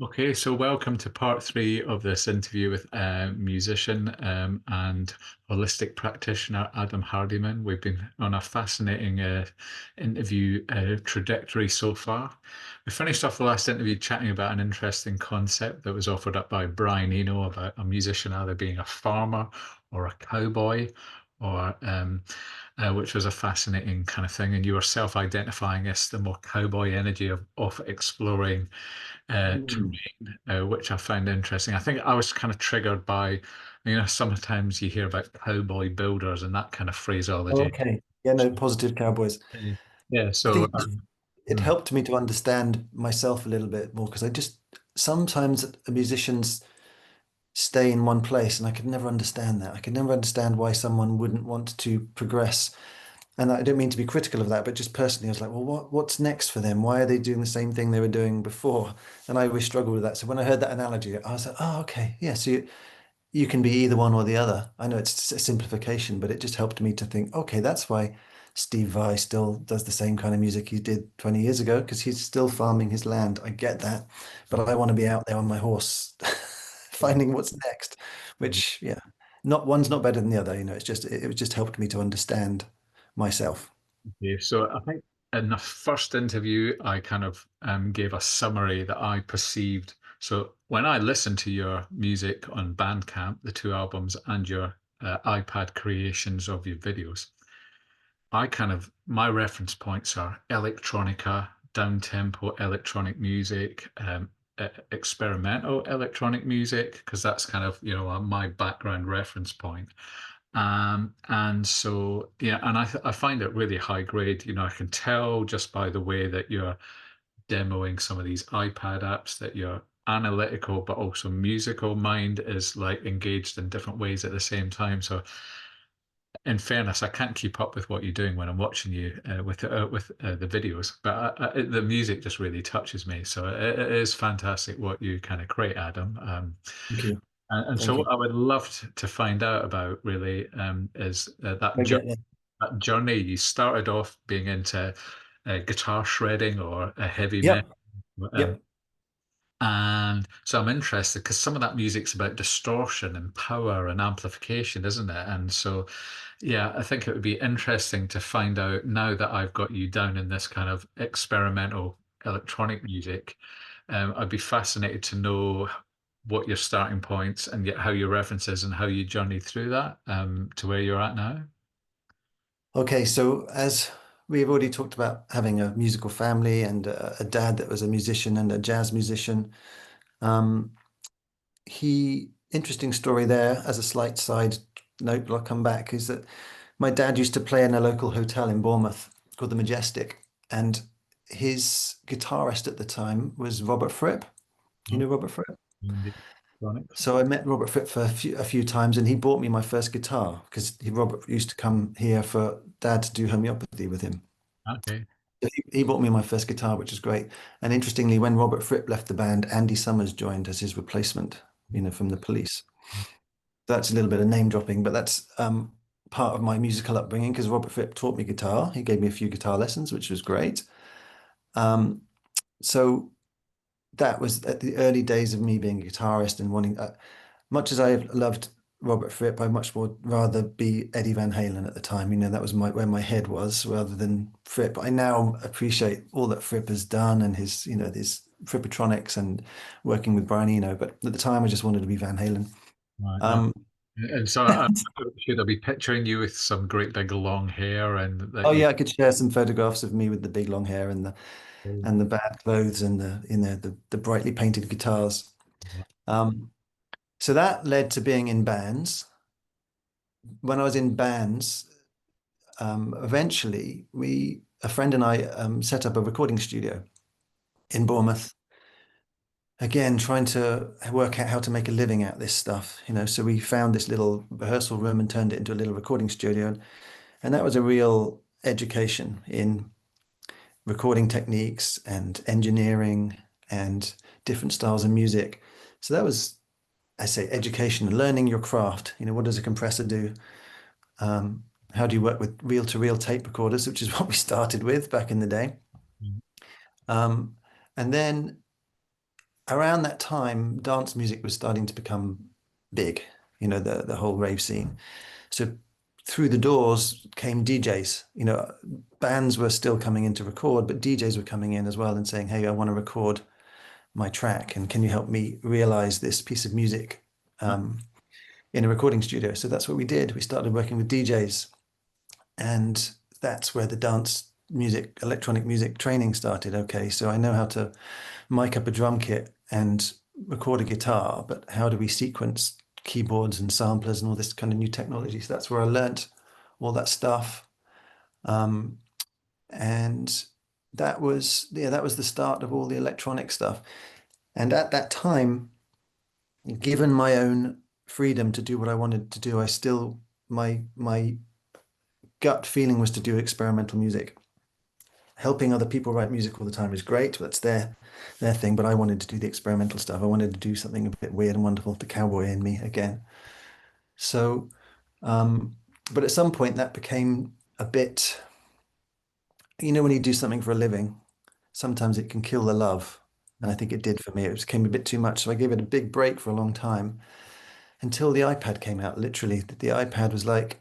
Okay, so welcome to part three of this interview with musician and holistic practitioner Adam Hardyman. We've been on a fascinating interview trajectory so far. We finished off the last interview chatting about an interesting concept that was offered up by Brian Eno about a musician either being a farmer or a cowboy, or which was a fascinating kind of thing. And you were self-identifying as the more cowboy energy of exploring Mm. terrain, which I found interesting. I think I was kind of triggered by, sometimes you hear about cowboy builders and that kind of Oh, phraseology. okay. Yeah, no, positive Cowboys. Yeah, I so think it mm, helped me to understand myself a little bit more because I just sometimes musicians stay in one place and I could never understand that. I could never understand why someone wouldn't want to progress. And I don't mean to be critical of that, but just personally, I was like, well, what's next for them? Why are they doing the same thing they were doing before? And I always struggled with that. So when I heard that analogy, I was like, oh, okay. Yeah, so you can be either one or the other. I know it's a simplification, but it just helped me to think, okay, that's why Steve Vai still does the same kind of music he did 20 years ago, because he's still farming his land. I get that. But I want to be out there on my horse finding what's next, which, yeah, not one's not better than the other. It's just it just helped me to understand myself. yeah, so I think in the first interview, I kind of gave a summary that I perceived. So when I listened to your music on Bandcamp, the two albums, and your iPad creations of your videos, my reference points are electronica, down-tempo electronic music, experimental electronic music, because that's kind of, my background reference point. And so, yeah, and I find it really high grade. I can tell just by the way that you're demoing some of these iPad apps that your analytical but also musical mind is like engaged in different ways at the same time. So in fairness, I can't keep up with what you're doing when I'm watching you with the videos, but the music just really touches me. So it is fantastic what you kind of create, Adam. Thank you. And so Thank you. what I would love to find out about really is I get that. that journey. You started off being into guitar shredding or a heavy metal. Yep. Um, Yep. and so I'm interested because some of that music's about distortion and power and amplification, isn't it? And so, yeah, I think it would be interesting to find out now that I've got you down in this kind of experimental electronic music. I'd be fascinated to know what your starting points and yet how your references and how you journeyed through that to where you're at now. Okay, so as we've already talked about having a musical family and a dad that was a musician and a jazz musician, um, interesting story there as a slight side note, but I'll come back, is that my dad used to play in a local hotel in Bournemouth called the Majestic, and his guitarist at the time was Robert Fripp. You Oh, know Robert Fripp? indeed. Electronics. So I met Robert Fripp for a few times, and he bought me my first guitar because Robert used to come here for Dad to do homeopathy with him. Okay. So he bought me my first guitar, which was great. And interestingly, when Robert Fripp left the band, Andy Summers joined as his replacement, from the Police. That's a little bit of name dropping, but that's part of my musical upbringing because Robert Fripp taught me guitar. He gave me a few guitar lessons, which was great. Um, so that was at the early days of me being a guitarist and wanting, much as I loved Robert Fripp, I much more rather be Eddie Van Halen at the time. That was where my head was rather than Fripp. I now appreciate all that Fripp has done and his Frippatronics and working with Brian Eno. But at the time, I just wanted to be Van Halen. Right. No. Um, And so should I be picturing you with some great big long hair and that oh you yeah, I could share some photographs of me with the big long hair and the bad clothes and the brightly painted guitars. Um, so that led to being in bands. When I was in bands, eventually a friend and I set up a recording studio in Bournemouth. Again, trying to work out how to make a living out of this stuff. So we found this little rehearsal room and turned it into a little recording studio. And that was a real education in recording techniques and engineering and different styles of music. So that was, I say, education, learning your craft. What does a compressor do? How do you work with reel-to-reel tape recorders, which is what we started with back in the day. Um, and then around that time, dance music was starting to become big, the whole rave scene. So through the doors came DJs. Bands were still coming in to record, but DJs were coming in as well and saying, "Hey, I want to record my track, and can you help me realize this piece of music in a recording studio?" So that's what we did. We started working with DJs, and that's where the dance music, electronic music training started. Okay, so I know how to mic up a drum kit and record a guitar, but how do we sequence keyboards and samplers and all this kind of new technology? So that's where I learnt all that stuff. Um, and that was the start of all the electronic stuff. And at that time, given my own freedom to do what I wanted to do, my gut feeling was to do experimental music. Helping other people write music all the time is great. That's their thing, but I wanted to do the experimental stuff. I wanted to do something a bit weird and wonderful, the cowboy in me again. So, um, but at some point that became a bit, when you do something for a living, sometimes it can kill the love. And I think it did for me. It became a bit too much. So I gave it a big break for a long time until the iPad came out. Literally, the iPad was like,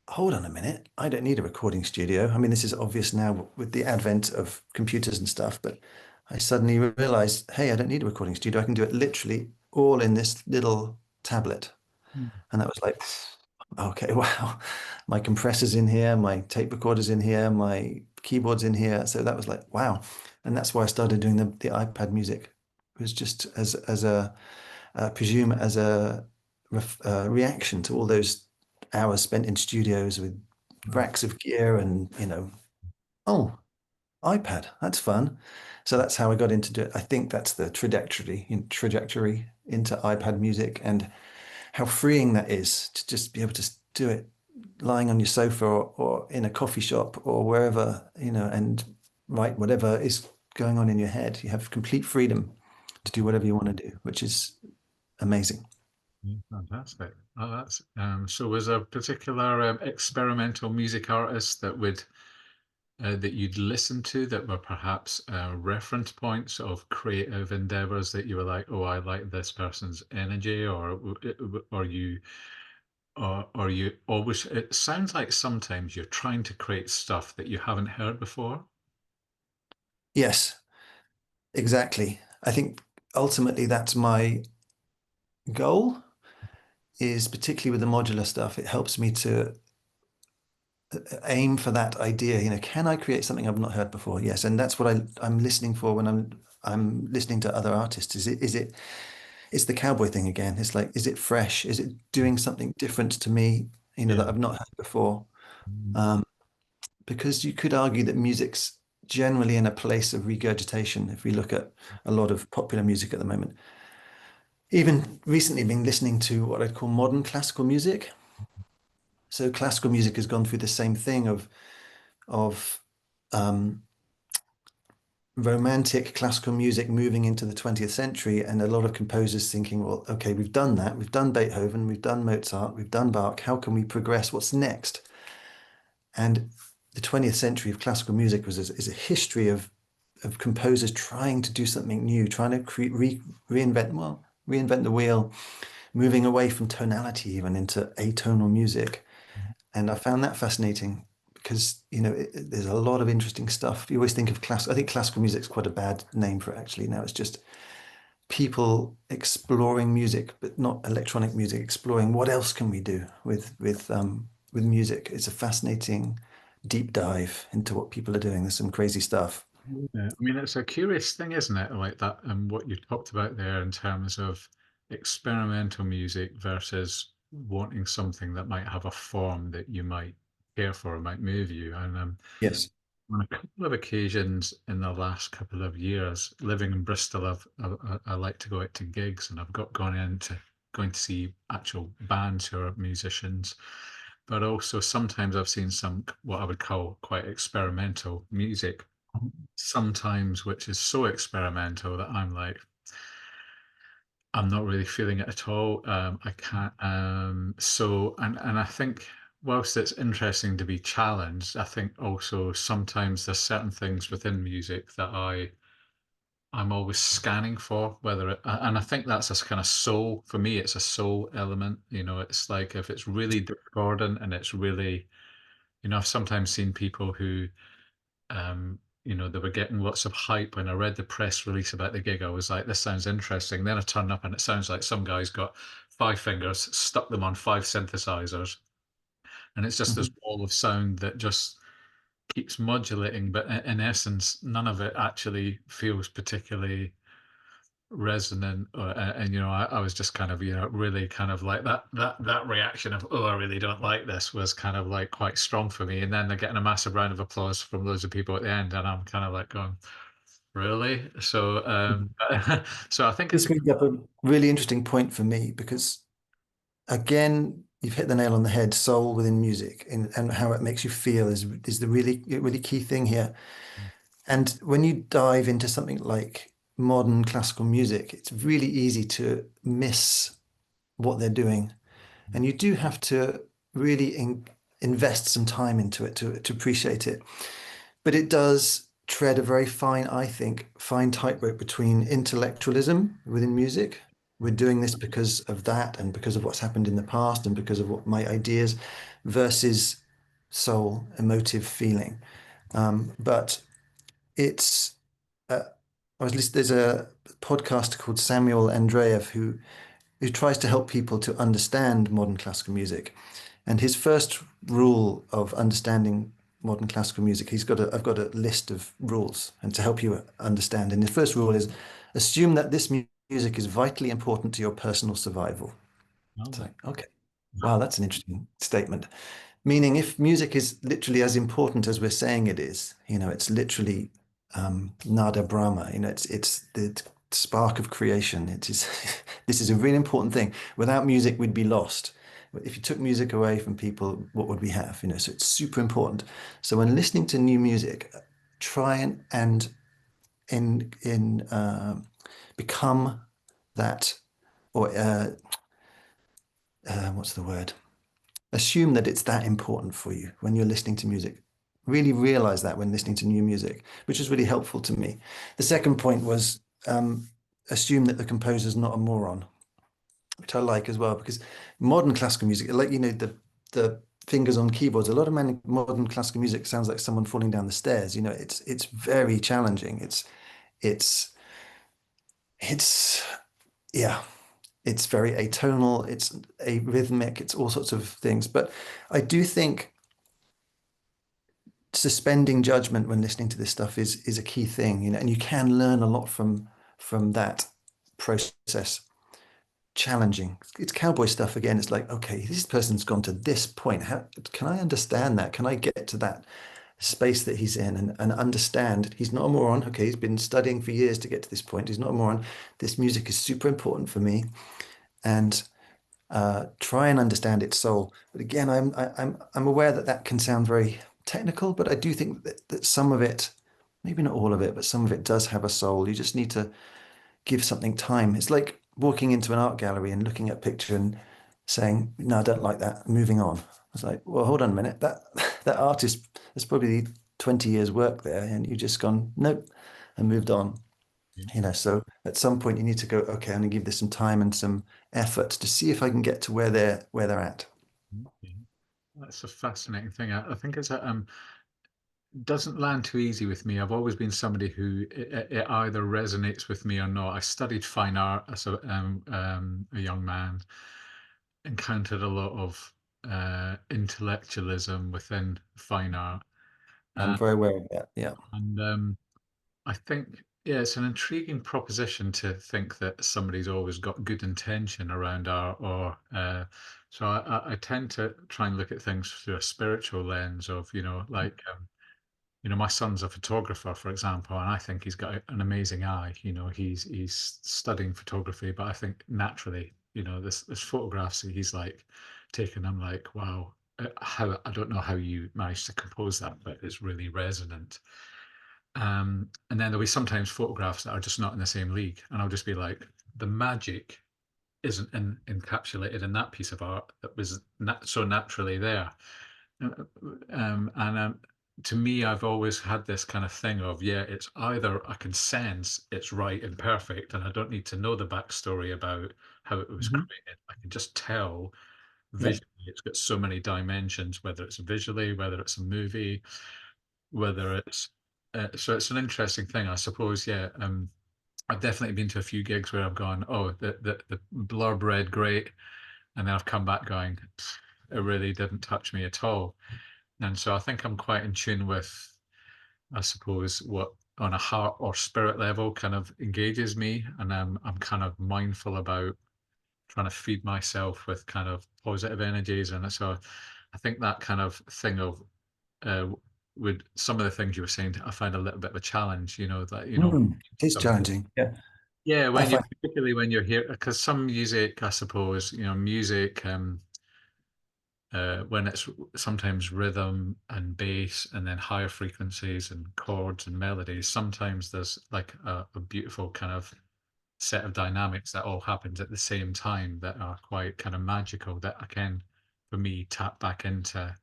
hold on a minute, I don't need a recording studio. I mean, this is obvious now with the advent of computers and stuff, but I suddenly realized, hey, I don't need a recording studio. I can do it literally all in this little tablet. And that was like, okay, wow. My compressor's in here, my tape recorder's in here, my keyboard's in here. So that was like, wow. And that's why I started doing the iPad music. It was just as a presume as a reaction to all those hours spent in studios with racks of gear and, oh, iPad, that's fun. So that's how I got into it. I think that's the trajectory into iPad music, and how freeing that is to just be able to do it lying on your sofa, or in a coffee shop or wherever, and write whatever is going on in your head. You have complete freedom to do whatever you want to do, which is amazing. Fantastic. Oh, that's so. Was a particular experimental music artist that you'd listen to that were perhaps reference points of creative endeavors that you were like, oh, I like this person's energy, or you always? It sounds like sometimes you're trying to create stuff that you haven't heard before. Yes, exactly. I think ultimately that's my goal, is particularly with the modular stuff. It helps me to aim for that idea. Can I create something I've not heard before? Yes, and that's what I'm listening for when I'm listening to other artists. It's the cowboy thing again. It's like, is it fresh? Is it doing something different to me, Yeah. that I've not heard before? Um, because you could argue that music's generally in a place of regurgitation. If we look at a lot of popular music at the moment, even recently been listening to what I'd call modern classical music. So classical music has gone through the same thing of um, romantic classical music moving into the 20th century, and a lot of composers thinking, well, okay, we've done that. We've done Beethoven, we've done Mozart, we've done Bach. How can we progress? What's next? And the 20th century of classical music is a history of composers trying to do something new, trying to reinvent the wheel, moving away from tonality even into atonal music. And I found that fascinating because, there's a lot of interesting stuff. You always think of I think classical music's quite a bad name for it actually. Now it's just people exploring music, but not electronic music, exploring what else can we do with music. It's a fascinating deep dive into what people are doing. There's some crazy stuff. Yeah, I mean, it's a curious thing, isn't it? Like that, and what you talked about there in terms of experimental music versus wanting something that might have a form that you might care for or might move you. And Yes. on a couple of occasions in the last couple of years, living in Bristol, I like to go out to gigs, and I've got gone into going to see actual bands who are musicians. But also sometimes I've seen some what I would call quite experimental music sometimes, which is so experimental that I'm like, I'm not really feeling it at all. I can't. And I think whilst it's interesting to be challenged, I think also sometimes there's certain things within music that I I'm always scanning for whether it, and I think that's a kind of soul for me. It's a soul element. It's like if it's really discordant and it's really, I've sometimes seen people who, they were getting lots of hype when I read the press release about the gig. I was like, this sounds interesting. Then I turn up and it sounds like some guy's got five fingers, stuck them on five synthesizers, and it's just this Mhm. wall of sound that just keeps modulating, but in essence, none of it actually feels particularly resonant. And I was just kind of, really kind of like that reaction of, oh, I really don't like this, was kind of like quite strong for me. And then they're getting a massive round of applause from loads of people at the end, and I'm kind of like going, really? So so I think it's This a brings up a really interesting point for me because, again, you've hit the nail on the head. Soul within music and how it makes you feel is the really key thing here. And when you dive into something like modern classical music, it's really easy to miss what they're doing. And you do have to really invest some time into it to appreciate it. But it does tread a very fine, I think, fine tightrope between intellectualism within music. We're doing this because of that and because of what's happened in the past and because of what my ideas versus soul, emotive feeling. But it's uh, there's a podcaster called Samuel Andreev who tries to help people to understand modern classical music. And his first rule of understanding modern classical music, I've got a list of rules and to help you understand. And the first rule is assume that this music is vitally important to your personal survival. All It's right. like, okay, wow, that's an interesting statement. Meaning, if music is literally as important as we're saying it is, it's literally nada Brahma. It's the spark of creation. It is this is a really important thing. Without music, we'd be lost. If you took music away from people, what would we have? So it's super important. So when listening to new music, try and in become that, or what's the word? Assume that it's that important for you when you're listening to music. Really realize that when listening to new music, which is really helpful to me. The second point was assume that the composer's not a moron, which I like as well, because modern classical music, like the fingers on keyboards, a lot of modern classical music sounds like someone falling down the stairs. It's very challenging. It's it's yeah, it's very atonal, it's arrhythmic, it's all sorts of things. But I do think suspending judgment when listening to this stuff is a key thing, and you can learn a lot from that process. Challenging. It's cowboy stuff again. It's like, okay, this person's gone to this point. How can I understand that? Can I get to that space that he's in and understand he's not a moron? Okay, he's been studying for years to get to this point. He's not a moron. This music is super important for me, and try and understand its soul. But again, I'm aware that that can sound very technical, but I do think that some of it, maybe not all of it, but some of it does have a soul. You just need to give something time. It's like walking into an art gallery and looking at a picture and saying, "No, I don't like that. Moving on." It's like, well, hold on a minute. That artist, there's probably 20 years work there, and you just gone, nope, and moved on. Yeah. So at some point you need to go, okay, I'm gonna give this some time and some effort to see if I can get to where they're at. Okay. That's a fascinating thing. I think doesn't land too easy with me. I've always been somebody who it either resonates with me or not. I studied fine art as a young man, encountered a lot of intellectualism within fine art. I'm Uh, very aware of that. Yeah. and I think, yeah, it's an intriguing proposition to think that somebody's always got good intention around art, or so I tend to try and look at things through a spiritual lens of, like, my son's a photographer, for example, and I think he's got an amazing eye. He's studying photography, but I think naturally, this photographs he's like taken. I'm like, wow, how I don't know how you managed to compose that, but it's really resonant. And then there'll be sometimes photographs that are just not in the same league, and I'll just be like, the magic isn't encapsulated in that piece of art that was so naturally there. And to me, I've always had this kind of thing of, yeah, it's either I can sense it's right and perfect, and I don't need to know the backstory about how it was Mhm. created. I can just tell Yeah. visually it's got so many dimensions, whether it's visually, whether it's a movie, whether it's so it's an interesting thing, I suppose. Yeah, I've definitely been to a few gigs where I've gone, oh, the blurb read great, and then I've come back going, it really didn't touch me at all. And so I think I'm quite in tune with, I suppose, what on a heart or spirit level kind of engages me, and I'm kind of mindful about trying to feed myself with kind of positive energies, and so I think that kind of thing of uh, with some of the things you were saying, I find a little bit of a challenge. That It's some challenging. Yeah. yeah, I when you find, particularly when you're here, because some music, I suppose, music. When it's sometimes rhythm and bass and then higher frequencies and chords and melodies, sometimes there's like a beautiful kind of set of dynamics that all happens at the same time that are quite kind of magical that I can, for me, tap back into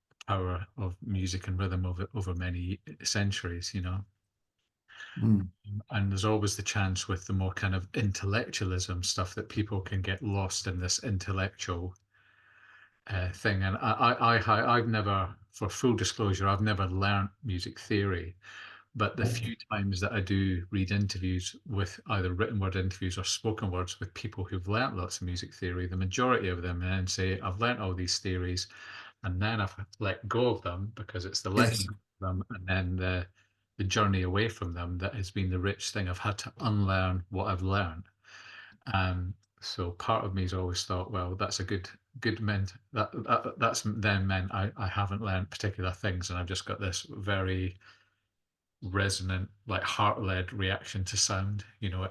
the power of music and rhythm over many centuries. mm, And there's always the chance with the more kind of intellectualism stuff that people can get lost in this intellectual thing. And I've never, for full disclosure, I've never learnt music theory. But the few times that I do read interviews with either written word interviews or spoken words with people who've learnt lots of music theory, the majority of them then say, I've learnt all these theories and then I've let go of them because it's the letting yes. go of them and then the journey away from them that has been the rich thing. I've had to unlearn what I've learned. So part of me's always thought, well, that's a good meant that's then meant I haven't learned particular things and I've just got this very resonant, like heart-led reaction to sound.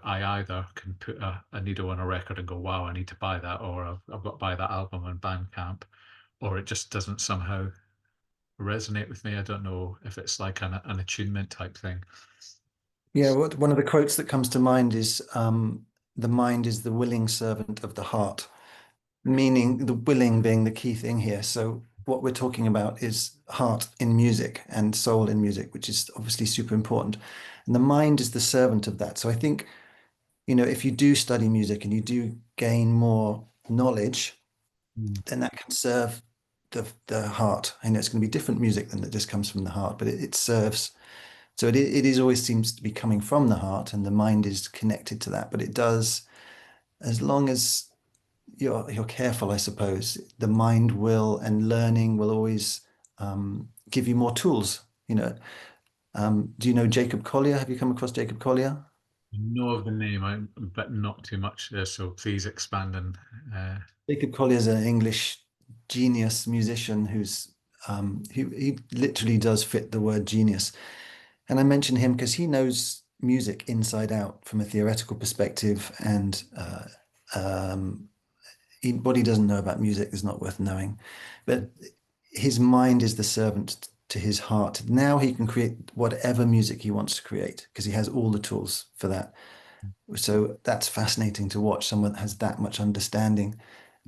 I either can put a needle on a record and go, wow, I need to buy that, or I've got to buy that album on Bandcamp, or it just doesn't somehow resonate with me. I don't know if it's like an attunement type thing. Yeah, one of the quotes that comes to mind is the mind is the willing servant of the heart, meaning the willing being the key thing here. So what we're talking about is heart in music and soul in music, which is obviously super important. And the mind is the servant of that. So I think, if you do study music and you do gain more knowledge, Mm. then that can serve the heart. I know it's going to be different music than that just comes from the heart, but it serves. So it is always seems to be coming from the heart, and the mind is connected to that. But it does, as long as you're careful, I suppose, the mind will and learning will always give you more tools. Do you know Jacob Collier? Have you come across Jacob Collier? I know of the name, but not too much. So please expand and Jacob Collier is an English genius musician who's he literally does fit the word genius. And I mention him because he knows music inside out from a theoretical perspective, and what he doesn't know about music is not worth knowing. But his mind is the servant to his heart. Now he can create whatever music he wants to create because he has all the tools for that. So that's fascinating to watch someone that has that much understanding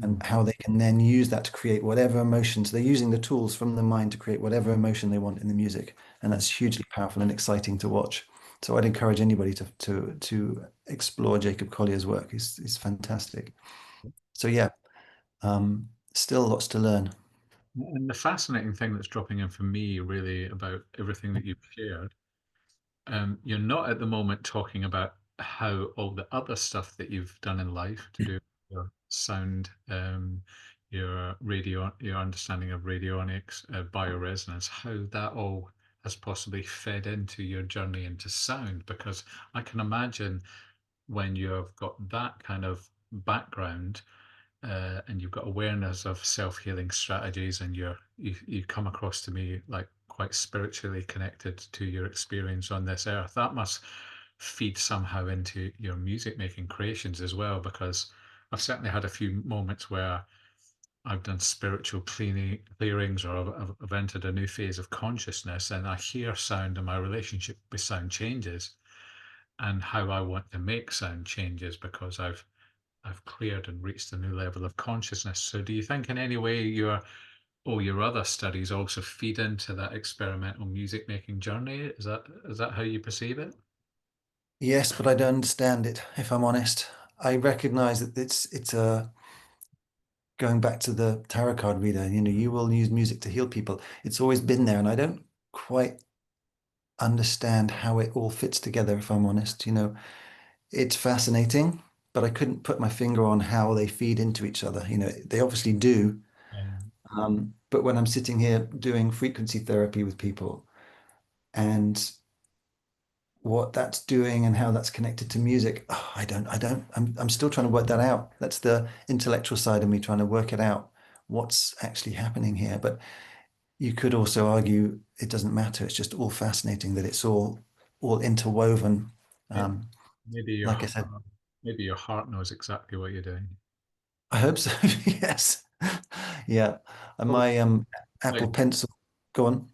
and how they can then use that to create whatever emotions. They're using the tools from the mind to create whatever emotion they want in the music. And that's hugely powerful and exciting to watch. So I'd encourage anybody to explore Jacob Collier's work. He's fantastic. So yeah, still lots to learn. and the fascinating thing that's dropping in for me really about everything that you've shared. You're not at the moment talking about how all the other stuff that you've done in life to do with your sound, your understanding of radionics, bioresonance, how that all has possibly fed into your journey into sound. Because I can imagine when you've got that kind of background, and you've got awareness of self-healing strategies and you come across to me like quite spiritually connected to your experience on this earth, that must feed somehow into your music making creations as well, because I've certainly had a few moments where I've done spiritual clearings, or I've entered a new phase of consciousness, and I hear sound and my relationship with sound changes, and how I want to make sound changes because I've cleared and reached a new level of consciousness. So do you think in any way you're all your other studies also feed into that experimental music making journey. Is that how you perceive it? Yes, but I don't understand it, if I'm honest. I recognize that it's a going back to the tarot card reader, you will use music to heal people. It's always been there, and I don't quite understand how it all fits together, if I'm honest. It's fascinating, but I couldn't put my finger on how they feed into each other. They obviously do. Um, But when I'm sitting here doing frequency therapy with people and what that's doing and how that's connected to music, oh, I'm still trying to work that out. That's the intellectual side of me trying to work it out. What's actually happening here? But you could also argue it doesn't matter. It's just all fascinating that it's all interwoven. may- Um, maybe your like I said, maybe your heart knows exactly what you're doing. I hope so. Yes. Yeah. And Well, my like Apple Pencil, go on.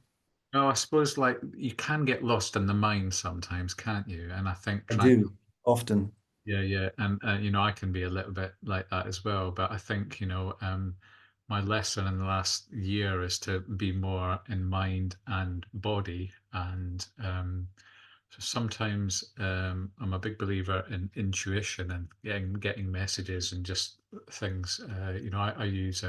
no, I suppose like you can get lost in the mind sometimes, can't you? And I think I trying do often. yeah, yeah, and you know, I can be a little bit like that as well. But I think, my lesson in the last year is to be more in mind and body. And so sometimes I'm a big believer in intuition and getting messages and just things. I use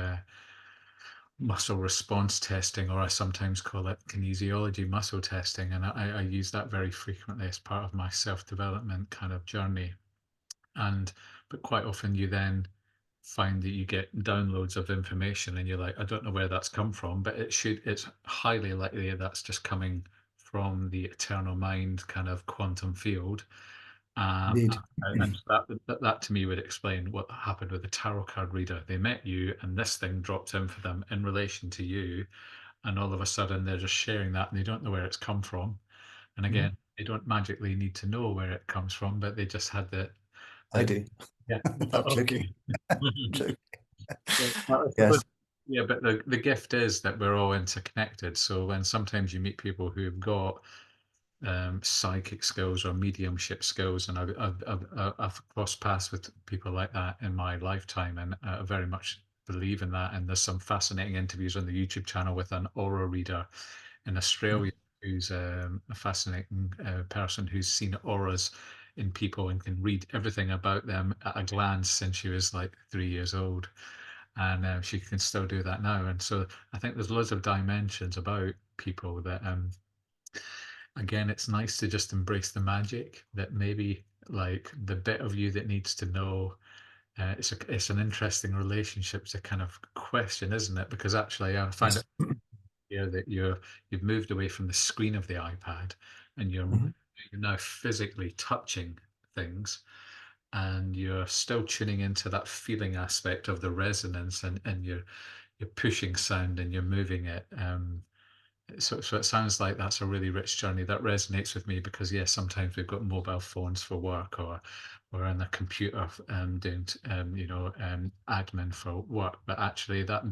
muscle response testing, or I sometimes call it kinesiology muscle testing, and I use that very frequently as part of my self-development kind of journey. And but quite often you then find that you get downloads of information and you're like, I don't know where that's come from, but it's highly likely that's just coming from the eternal mind kind of quantum field. uh, Indeed. and that to me would explain what happened with the tarot card reader. They met you and this thing dropped in for them in relation to you, and all of a sudden they're just sharing that and they don't know where it's come from. And Mhm. again, they don't magically need to know where it comes from, but they just had I the do. yeah. I'm joking. Okay. Joking. Yeah, I suppose, Yes. yeah, but the gift is that we're all interconnected. So when sometimes you meet people who've got psychic skills or mediumship skills, and I've crossed paths with people like that in my lifetime, and I very much believe in that. And there's some fascinating interviews on the YouTube channel with an aura reader in Australia who's a fascinating person who's seen auras in people and can read everything about them at a glance since she was like 3 years old. And she can still do that now. And so I think there's loads of dimensions about people that again, it's nice to just embrace the magic that maybe like the bit of you that needs to know. It's an interesting relationship to kind of question, isn't it? Because actually, I find Yes. it here that you've moved away from the screen of the iPad and Mhm. you're now physically touching things, and you're still tuning into that feeling aspect of the resonance, and you're pushing sound and you're moving it. So it sounds like that's a really rich journey that resonates with me because yes, sometimes we've got mobile phones for work, or we're on the computer doing admin for work, but actually that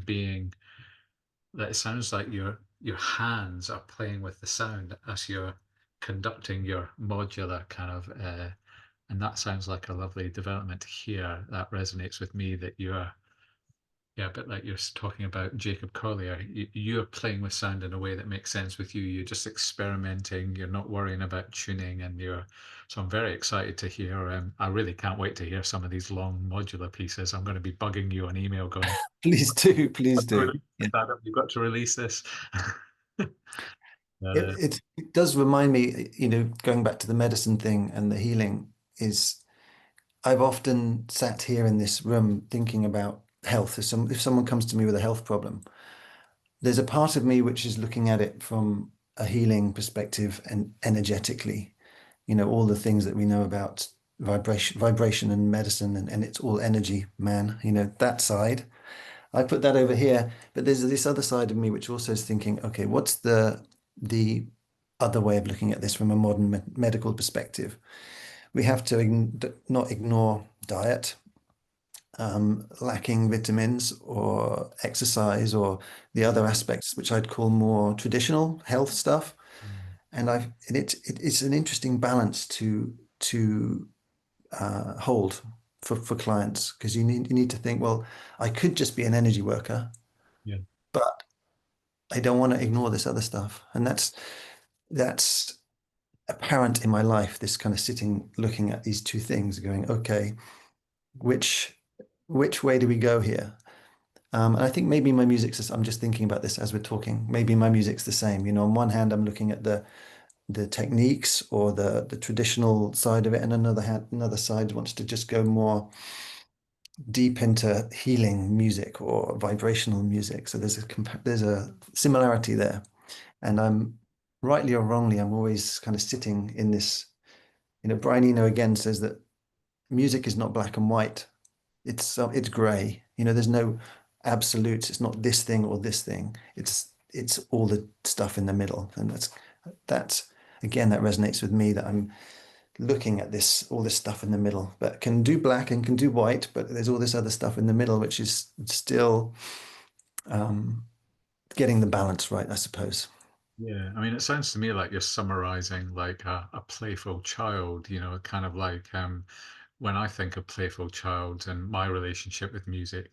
it sounds like your hands are playing with the sound as you're conducting your modular kind of and that sounds like a lovely development to hear. That resonates with me that you're yeah, but like you're talking about Jacob Collier, you're playing with sound in a way that makes sense with you. You're just experimenting. You're not worrying about tuning, and you're. So I'm very excited to hear. I really can't wait to hear some of these long modular pieces. I'm going to be bugging you on email, going, Please do. Please do. Yeah. You've got to release this." It, uh, it does remind me, going back to the medicine thing and the healing is I've often sat here in this room thinking about health. If someone comes to me with a health problem, there's a part of me which is looking at it from a healing perspective and energetically, all the things that we know about vibration and medicine, and it's all energy, man, that side. I put that over here, but there's this other side of me which also is thinking, okay, what's the other way of looking at this from a modern medical perspective? We have to not ignore diet, lacking vitamins or exercise or the other aspects which I'd call more traditional health stuff. And it's an interesting balance to hold for clients because you need to think, well, I could just be an energy worker, yeah, but I don't want to ignore this other stuff. And that's apparent in my life, this kind of sitting, looking at these two things, going, okay, which which way do we go here? And I think maybe my music's, I'm just thinking about this as we're talking. Maybe my music's the same. You know, on one hand, I'm looking at the techniques or the traditional side of it, and another hand, another side wants to just go more deep into healing music or vibrational music. So there's a similarity there, and I'm rightly or wrongly, I'm always kind of sitting in this. You know, Brian Eno again says that music is not black and white. It's gray. You know, there's no absolutes. It's not this thing or this thing. It's all the stuff in the middle, and that's again that resonates with me that I'm looking at this all this stuff in the middle that can do black and can do white, but there's all this other stuff in the middle which is still um, getting the balance right, I suppose. Yeah, I mean, it sounds to me like you're summarizing like a playful child, you know, kind of like when I think of playful child and my relationship with music,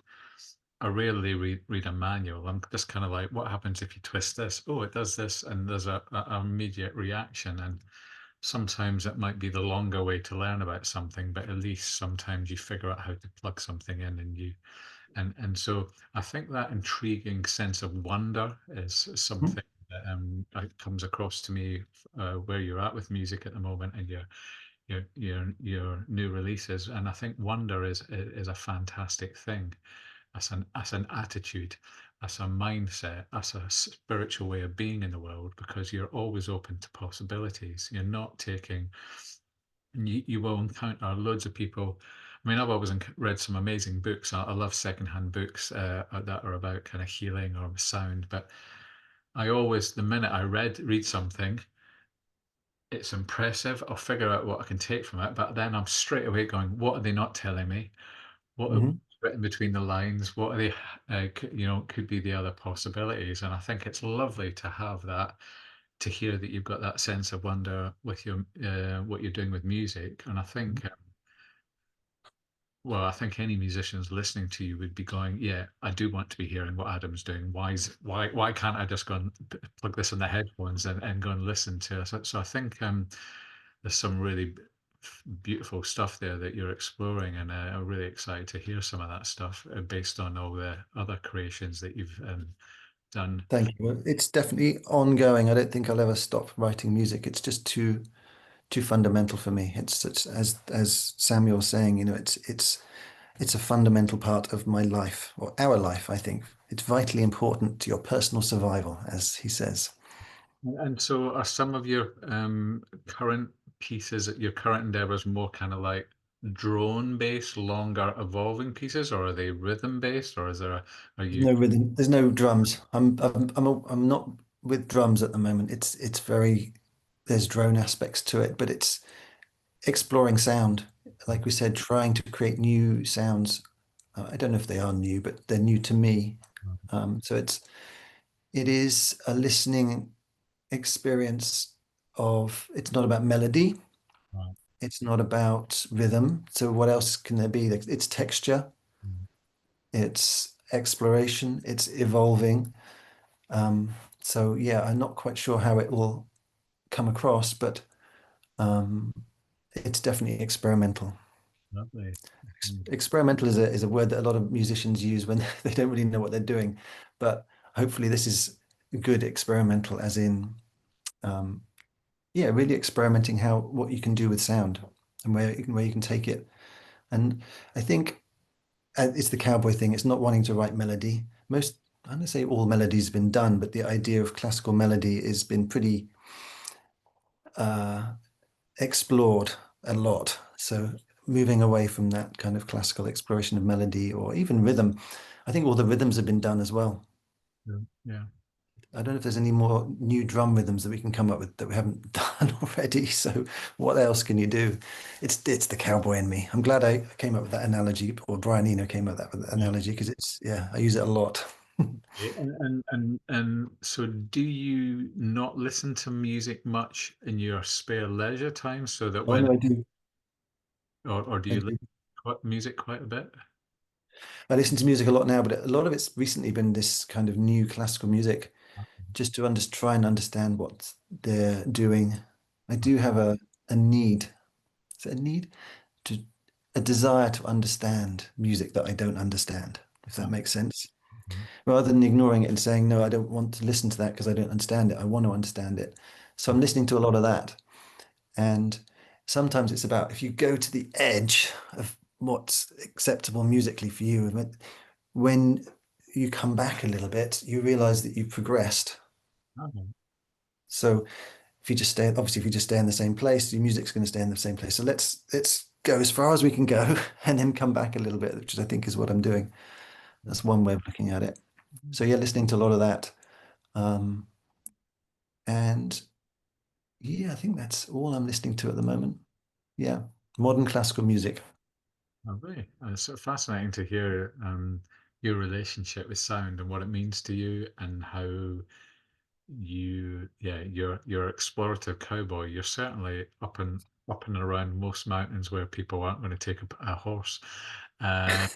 I rarely read a manual. I'm just kind of like, what happens if you twist this? Oh, it does this, and there's a immediate reaction. And sometimes it might be the longer way to learn about something, but at least sometimes you figure out how to plug something in, and you and so I think that intriguing sense of wonder is Mhm. something that comes across to me where you're at with music at the moment and your new releases. And I think wonder is a fantastic thing. That's an attitude, that's a mindset, that's a spiritual way of being in the world because you're always open to possibilities. You're not taking you will encounter loads of people. I mean, I've always read some amazing books. I love secondhand books that are about kind of healing or sound. But I always, the minute I read something, it's impressive. I'll figure out what I can take from it. But then I'm straight away going, what are they not telling me? What are Mhm. written between the lines? What are they, could be the other possibilities? And I think it's lovely to have that, to hear that you've got that sense of wonder with your what you're doing with music. And I think well, I think any musicians listening to you would be going, "Yeah, I do want to be hearing what Adam's doing. Why can't I just go and plug this in the headphones and go and listen to it?" So I think there's some really beautiful stuff there that you're exploring, and I'm really excited to hear some of that stuff based on all the other creations that you've done. Thank you. Well, it's definitely ongoing. I don't think I'll ever stop writing music. It's just too fundamental for me. It's as Samuel's saying, you know, it's a fundamental part of my life or our life, I think. It's vitally important to your personal survival, as he says. And so, are some of your current pieces, your current endeavors, more kind of like drone based, longer evolving pieces, or are they rhythm based, or is there are There's you? no rhythm. There's no drums. I'm not with drums at the moment. It's very there's drone aspects to it, but it's exploring sound. Like we said, trying to create new sounds. I don't know if they are new, but they're new to me. So it is a listening experience of it's not about melody. Right. It's not about rhythm. So what else can there be? It's texture. It's exploration. It's evolving. Um, so yeah, I'm not quite sure how it will come across, but um, it's definitely experimental. Lovely. Mm. Experimental is a word that a lot of musicians use when they don't really know what they're doing, but hopefully this is good experimental, as in um, yeah, really experimenting how what you can do with sound and where you can take it. And I think it's the cowboy thing. It's not wanting to write melody. I don't say all melodies have been done, but the idea of classical melody has been pretty uh, explored a lot. So moving away from that kind of classical exploration of melody or even rhythm, I think all the rhythms have been done as well. Yeah. Yeah. I don't know if there's any more new drum rhythms that we can come up with that we haven't done already. So what else can you do? It's the cowboy in me. I'm glad I came up with that analogy, or Brian Eno came up with that Yeah. analogy because it's yeah, I use it a lot. Okay. And so, do you not listen to music much in your spare leisure time, so that Oh when no, I do. or do I you listen do. to music quite a bit? I listen to music a lot now, but a lot of it's recently been this kind of new classical music. just to try and understand what they're doing. I do have a need. Is it a need? To a desire to understand music that I don't understand, if that makes sense. Mhm. Rather than ignoring it and saying, no, I don't want to listen to that because I don't understand it. I want to understand it. So I'm listening to a lot of that. And sometimes it's about if you go to the edge of what's acceptable musically for you, when you come back a little bit, you realize that you've progressed. Okay. So if you just stay, obviously, if you just stay in the same place, your music's going to stay in the same place. So let's go as far as we can go and then come back a little bit, which I think is what I'm doing. That's one way of looking at it. So yeah, listening to a lot of that. Um, and yeah, I think that's all I'm listening to at the moment. Yeah, modern classical music. Oh, really? It's so fascinating to hear your relationship with sound and what it means to you, and how you're explorative cowboy. You're certainly up and around most mountains where people aren't going to take a horse. Uh,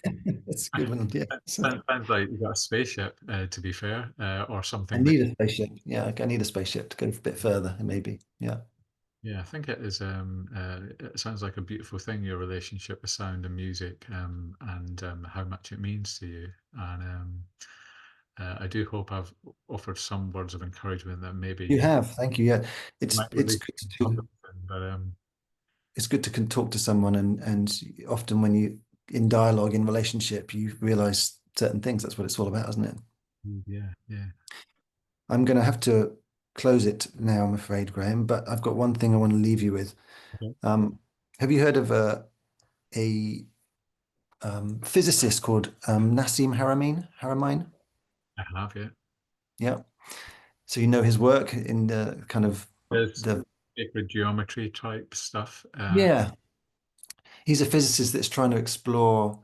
That's a good one. Yeah. So sounds like you've got a spaceship, to be fair, or I something that. need a spaceship. Yeah, I need a spaceship to go a bit further, maybe. Yeah. Yeah, I think it is. It sounds like a beautiful thing, your relationship with sound and music, and how much it means to you. And I do hope I've offered some words of encouragement that maybe You you have. Thank you. Yeah. It's might it's release good some to something. But it's good to talk to someone and often when you in dialogue in relationship you realize certain things. That's what it's all about, isn't it? yeah, yeah. I'm going to have to close it now, I'm afraid, Graham, but I've got one thing I want to leave you with. Okay. Um, have you heard of a physicist called Nassim Haramein? I have, yeah. Yeah. So you know his work in the kind of There's the sacred geometry type stuff. yeah. He's a physicist that's trying to explore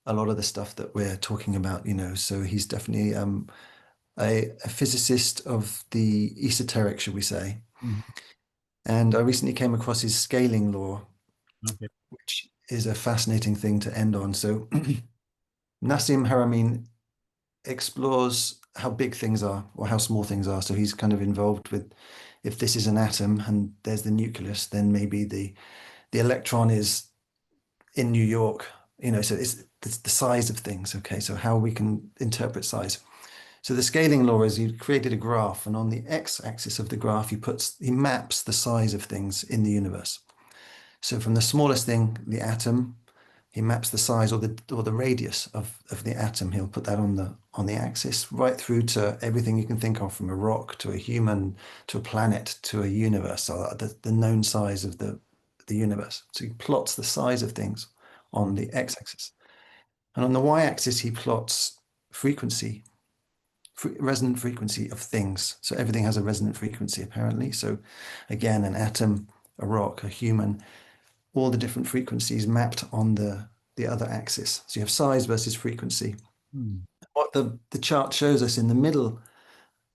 a lot of the stuff that we're talking about, you know. So he's definitely a physicist of the esoteric, should we say. Mhm. And I recently came across his scaling law, Okay. which is a fascinating thing to end on. So Nassim Haramein explores how big things are or how small things are. So he's kind of involved with if this is an atom and there's the nucleus, then maybe the electron is in New York, you know, so it's the size of things. Okay, so how we can interpret size. So the scaling law is you created a graph, and on the x-axis of the graph, he maps the size of things in the universe. So from the smallest thing, the atom, he maps the size or the radius of the atom. He'll put that on the axis, right through to everything you can think of, from a rock to a human to a planet to a universe, so the known size of the universe. So he plots the size of things on the x-axis. And on the y-axis, he plots frequency, resonant frequency of things. So everything has a resonant frequency, apparently. So again, an atom, a rock, a human, all the different frequencies mapped on the other axis. So you have size versus frequency. Hmm. What the chart shows us in the middle,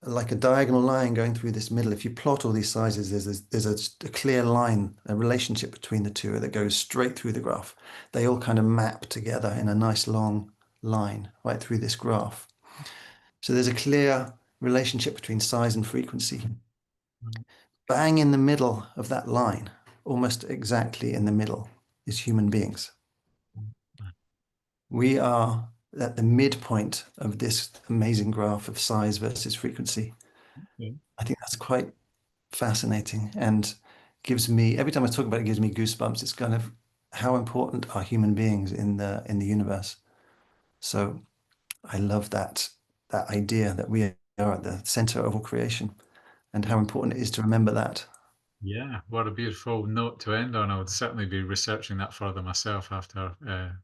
like a diagonal line going through this middle, if you plot all these sizes, there's a clear line, a relationship between the two that goes straight through the graph. They all kind of map together in a nice long line right through this graph. So there's a clear relationship between size and frequency. Bang in the middle of that line, almost exactly in the middle, is human beings. We are at the midpoint of this amazing graph of size versus frequency. Okay. I think that's quite fascinating and gives me, every time I talk about it, it gives me goosebumps. It's kind of how important are human beings in the universe. So I love that idea that we are at the center of all creation and how important it is to remember that. Yeah, what a beautiful note to end on. I would certainly be researching that further myself after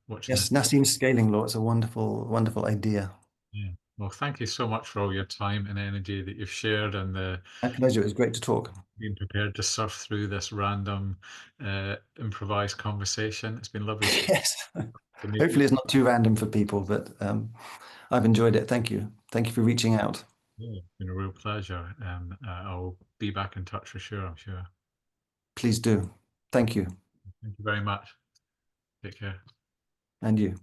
watching this. Yes, Nassim's scaling law, it's a wonderful, wonderful idea. Yeah. Well, thank you so much for all your time and energy that you've shared, and the My pleasure. It was great to talk. being prepared to surf through this random improvised conversation. It's been lovely Yes. to meet you. Hopefully it's not too random for people, but I've enjoyed it. Thank you. Thank you for reaching out. Yeah, it's been a real pleasure. I'll be back in touch for sure, I'm sure. Please do. Thank you. Thank you very much. Take care. And you.